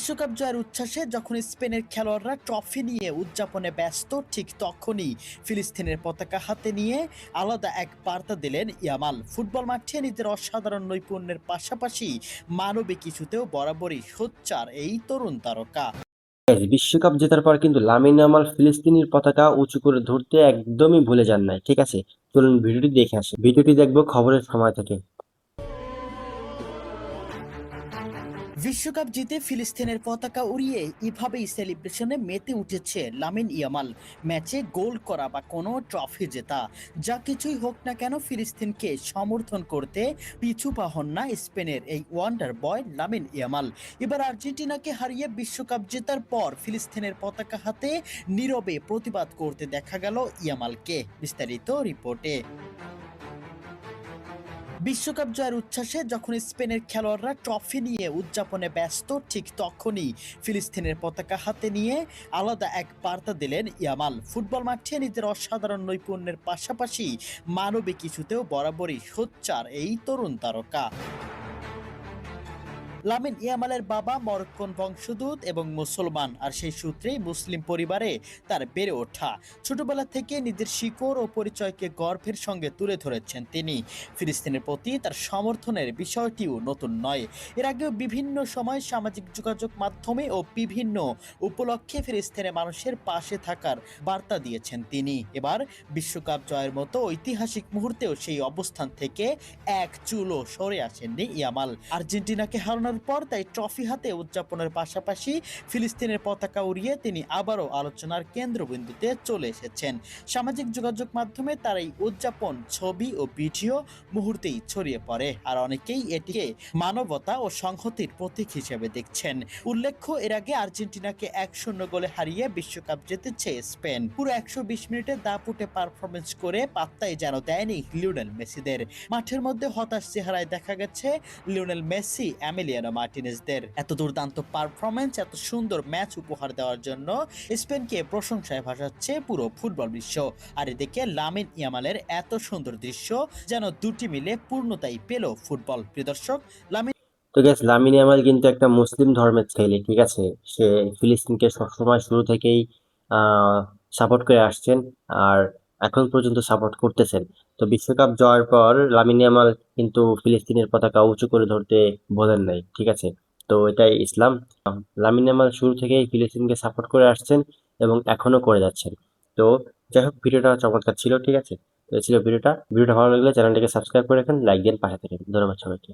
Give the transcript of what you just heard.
বিশ্বকাপ জয়ের উচ্ছ্বাসে যখন স্পেনের খেলোয়াড়রা ট্রফি নিয়ে উদযাপনে ব্যস্ত, ঠিক তখনই ফিলিস্তিনের পতাকা হাতে নিয়ে আলাদা এক বার্তা দিলেন ইয়ামাল। ফুটবল মাঠে নিজের অসাধারণ নৈপুণ্যের পাশাপাশি মানবিক ইস্যুতেও বরাবরই সোচ্চার এই তরুণ তারকা। বিশ্বকাপ জেতার পর কিন্তু লামিন ইয়ামাল ফিলিস্তিনের পতাকা উঁচু করে ধরতে একদমই ভুলে যান নাই। ঠিক আছে, চলুন ভিডিওটি দেখে আসি। ভিডিওটি দেখবো খবরের সময় থেকে। বিশ্বকাপ জিতে ফিলিস্তিনের পতাকা উড়িয়ে এভাবেই সেলিব্রেশনে মেতে উঠেছে লামিন ইয়ামাল। ম্যাচে গোল করা বা কোনো ট্রফি জেতা, যা কিছুই হোক না কেন, ফিলিস্তিনকে সমর্থন করতে পিছু পা হন না স্পেনের এই ওয়ান্ডার বয় লামিন ইয়ামাল। এবার আর্জেন্টিনাকে হারিয়ে বিশ্বকাপ জেতার পর ফিলিস্তিনের পতাকা হাতে নীরবে প্রতিবাদ করতে দেখা গেল ইয়ামালকে। বিস্তারিত রিপোর্টে। বিশ্বকাপ জয়ের উচ্ছ্বাসে যখন স্পেনের খেলোয়াড়রা ট্রফি নিয়ে উদযাপনে ব্যস্ত, ঠিক তখনই ফিলিস্তিনের পতাকা হাতে নিয়ে আলাদা এক বার্তা দিলেন ইয়ামাল। ফুটবল মাঠে নিজের অসাধারণ নৈপুণ্যের পাশাপাশি মানবিক ইস্যুতেও বরাবরই সোচ্চার এই তরুণ তারকা। লামিন ইয়ামালের বাবা মরক্কোন বংশোদ্ভূত এবং মুসলমান, আর সেই সূত্রেই মুসলিম পরিবারে তার বেড়ে ওঠা। ছোটবেলা থেকে নিজের শিকড় ও পরিচয়কে গর্বের সঙ্গে তুলে ধরেছেন তিনি। ফিলিস্তিনের প্রতি তার সমর্থনের বিষয়টিও নতুন নয়। এর আগেও বিভিন্ন সময় সামাজিক যোগাযোগ মাধ্যমে ও বিভিন্ন উপলক্ষে ফিলিস্তিনের মানুষের পাশে থাকার বার্তা দিয়েছেন তিনি। এবার বিশ্বকাপ জয়ের মতো ঐতিহাসিক মুহূর্তেও সেই অবস্থান থেকে এক চুলও সরে আসেননি ইয়ামাল। আর্জেন্টিনাকে হারানোর পর তাই ট্রফি হাতে উদযাপনের পাশাপাশি ফিলিস্তিনের পতাকা উড়িয়ে তিনি আবারও আলোচনার কেন্দ্রবিন্দুতে চলে এসেছেন। সামাজিক যোগাযোগ মাধ্যমে তার এই উদযাপন ছবি ও ভিডিও মুহূর্তেই ছড়িয়ে পড়ে, আর অনেকেই এটিকে মানবতা ও সংহতির প্রতীক হিসেবে দেখছেন। উল্লেখ্য, এর আগে আর্জেন্টিনাকে 1-0 গোলে হারিয়ে বিশ্বকাপ জিতেছে স্পেন। পুরো 120 মিনিটে দাপুটে পারফরমেন্স করে পাত্তাই যেন দেয়নি লিওনেল মেসিদের। মাঠের মধ্যে হতাশ চেহারায় দেখা গেছে লিওনেল মেসি, এমিলিয়ানো মার্টিনেজদের। এত দুর্দান্ত পারফরমেন্স, এত সুন্দর ম্যাচ উপহার দেওয়ার জন্য স্পেনকে প্রশংসায় ভাসাচ্ছে পুরো ফুটবল বিশ্ব। আর এদিকে লামিন ইয়ামালের এত সুন্দর দৃশ্য যেন দুটি মিলে পূর্ণতাই পেল ফুটবল। প্রিয় দর্শক, লামিন তো গ্যাস, লামিন ইয়ামাল কিন্তু একটা মুসলিম ধর্মের ছেলে। ঠিক আছে, সে ফিলিস্তিনকে সবসময় শুরু থেকেই সাপোর্ট করে আসছেন, আর এখন পর্যন্ত সাপোর্ট করতেছেন। তো বিশ্বকাপ জয়ের পর লামিন ইয়ামাল কিন্তু ফিলিস্তিনের পতাকা উঁচু করে ধরতে বলেন নাই। ঠিক আছে, তো এটাই ইসলাম। লামিন ইয়ামাল শুরু থেকেই ফিলিস্তিনকে সাপোর্ট করে আসছেন এবং এখনো করে যাচ্ছেন। তো যাই হোক, ভিডিওটা চমৎকার ছিল। ঠিক আছে, তো এই ছিল ভিডিওটা। ভালো লাগলে চ্যানেলটিকে সাবস্ক্রাইব করে রাখেন, লাইক দিন, পাশে থাকেন। ধন্যবাদ সবাইকে।